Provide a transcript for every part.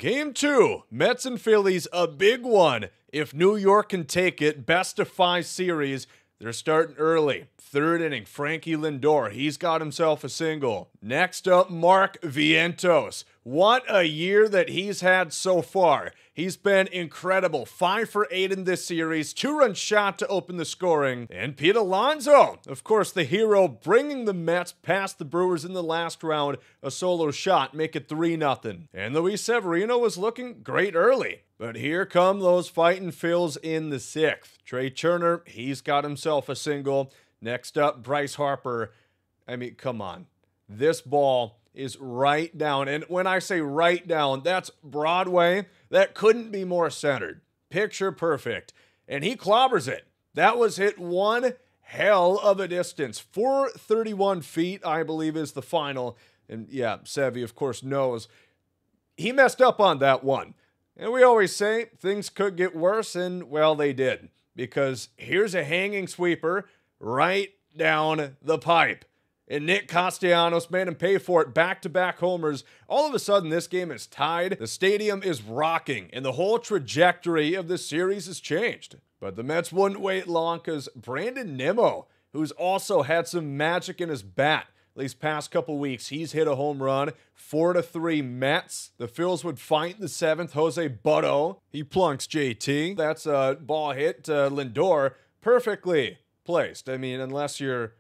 Game 2, Mets and Phillies, a big one. If New York can take it, best-of-5 series. They're starting early. Third inning, Frankie Lindor. He's got himself a single. Next up, Mark Vientos. What a year that he's had so far. He's been incredible. 5 for 8 in this series. 2-run shot to open the scoring. And Pete Alonso, of course, the hero, bringing the Mets past the Brewers in the last round. A solo shot, make it 3-0. And Luis Severino was looking great early. But here come those fighting Phils in the 6th. Trey Turner, he's got himself a single. Next up, Bryce Harper. I mean, come on. This ball is right down. And when I say right down, that's Broadway. That couldn't be more centered. Picture perfect. And he clobbers it. That was hit one hell of a distance. 431 feet, I believe, is the final. And yeah, Sevy, of course, knows. He messed up on that one. And we always say things could get worse, and, well, they did. Because here's a hanging sweeper right down the pipe. And Nick Castellanos made him pay for it. Back-to-back homers. All of a sudden, this game is tied. The stadium is rocking, and the whole trajectory of this series has changed. But the Mets wouldn't wait long because Brandon Nimmo, who's also had some magic in his bat these past couple weeks, he's hit a home run. 4-3 Mets. The Phils would fight in the 7th. Jose Butto, he plunks JT. That's a ball hit to Lindor. Perfectly placed. I mean, unless you're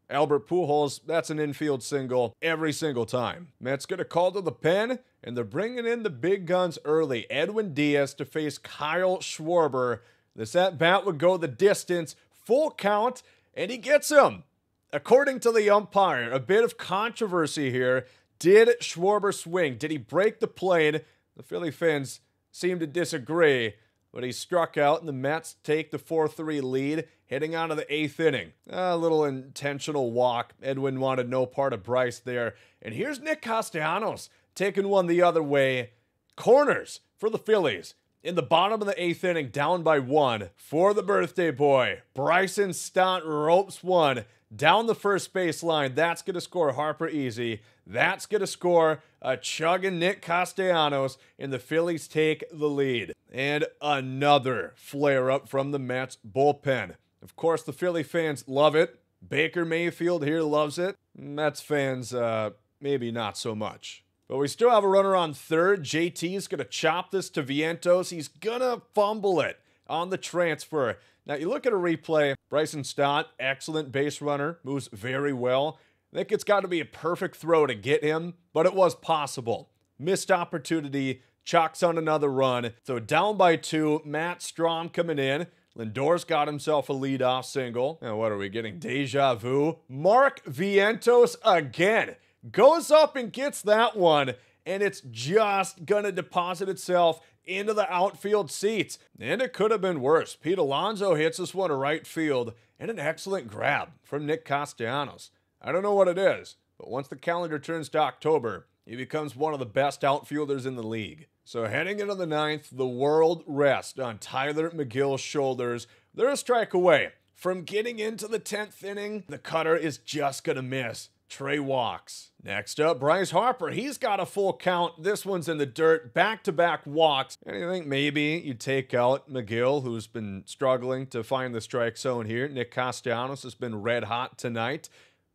Albert Pujols, that's an infield single every single time. Mets get a call to the pen, and they're bringing in the big guns early. Edwin Diaz to face Kyle Schwarber. This at-bat would go the distance. Full count, and he gets him. According to the umpire, a bit of controversy here. Did Schwarber swing? Did he break the plane? The Philly fans seem to disagree, but he struck out, and the Mets take the 4-3 lead, heading out of the 8th inning. A little intentional walk. Edwin wanted no part of Bryce there. And here's Nick Castellanos taking one the other way. Corners for the Phillies. In the bottom of the 8th inning, down by 1 for the birthday boy. Bryson Stott ropes one down the first baseline. That's going to score Harper easy. That's going to score a chugging Nick Castellanos, and the Phillies take the lead. And another flare-up from the Mets bullpen. Of course, the Philly fans love it. Baker Mayfield here loves it. Mets fans, maybe not so much. But we still have a runner on third. JT's going to chop this to Vientos. He's going to fumble it on the transfer. Now, you look at a replay. Bryson Stott, excellent base runner, moves very well. I think it's got to be a perfect throw to get him, but it was possible. Missed opportunity, chalks on another run. So down by 2, Matt Strom coming in. Lindor's got himself a leadoff single. Now, what are we getting? Deja vu. Mark Vientos again goes up and gets that one, and it's just going to deposit itself into the outfield seats. And it could have been worse. Pete Alonso hits this one to right field, and an excellent grab from Nick Castellanos. I don't know what it is, but once the calendar turns to October, he becomes one of the best outfielders in the league. So heading into the 9th, the world rests on Tyler McGill's shoulders. They're a strike away from getting into the 10th inning. The cutter is just going to miss. Trey walks. Next up, Bryce Harper. He's got a full count. This one's in the dirt. Back-to-back walks. And you think maybe you take out McGill, who's been struggling to find the strike zone here. Nick Castellanos has been red hot tonight.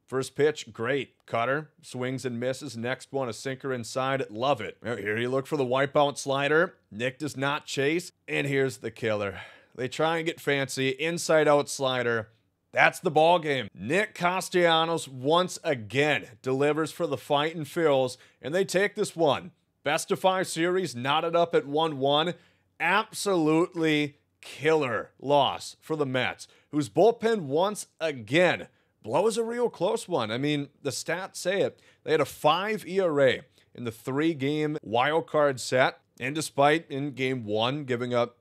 First pitch, great. Cutter, swings and misses. Next one, a sinker inside. Love it. Here you look for the wipeout slider. Nick does not chase. And here's the killer. They try and get fancy. Inside-out slider. That's the ball game. Nick Castellanos once again delivers for the fighting Phils, and they take this one. Best-of-5 series, knotted up at 1-1. Absolutely killer loss for the Mets, whose bullpen once again blows a real close one. I mean, the stats say it. They had a 5 ERA in the 3-game wild card set, and despite in Game 1 giving up,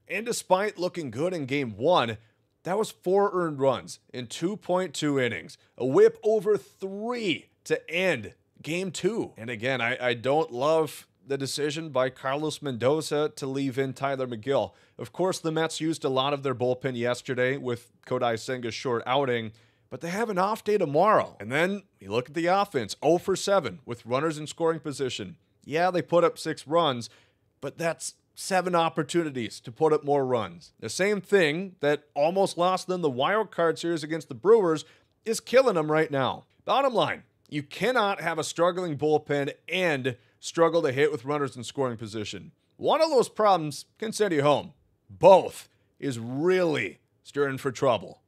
and despite looking good in Game 1, that was 4 earned runs in 2.2 innings. A whip over 3 to end Game 2. And again, I don't love the decision by Carlos Mendoza to leave in Tyler McGill. Of course, the Mets used a lot of their bullpen yesterday with Kodai Senga's short outing, but they have an off day tomorrow. And then you look at the offense, 0 for 7 with runners in scoring position. Yeah, they put up 6 runs, but that's 7 opportunities to put up more runs. The same thing that almost lost them the wild card series against the Brewers is killing them right now. Bottom line, you cannot have a struggling bullpen and struggle to hit with runners in scoring position. One of those problems can send you home. Both is really stirring for trouble.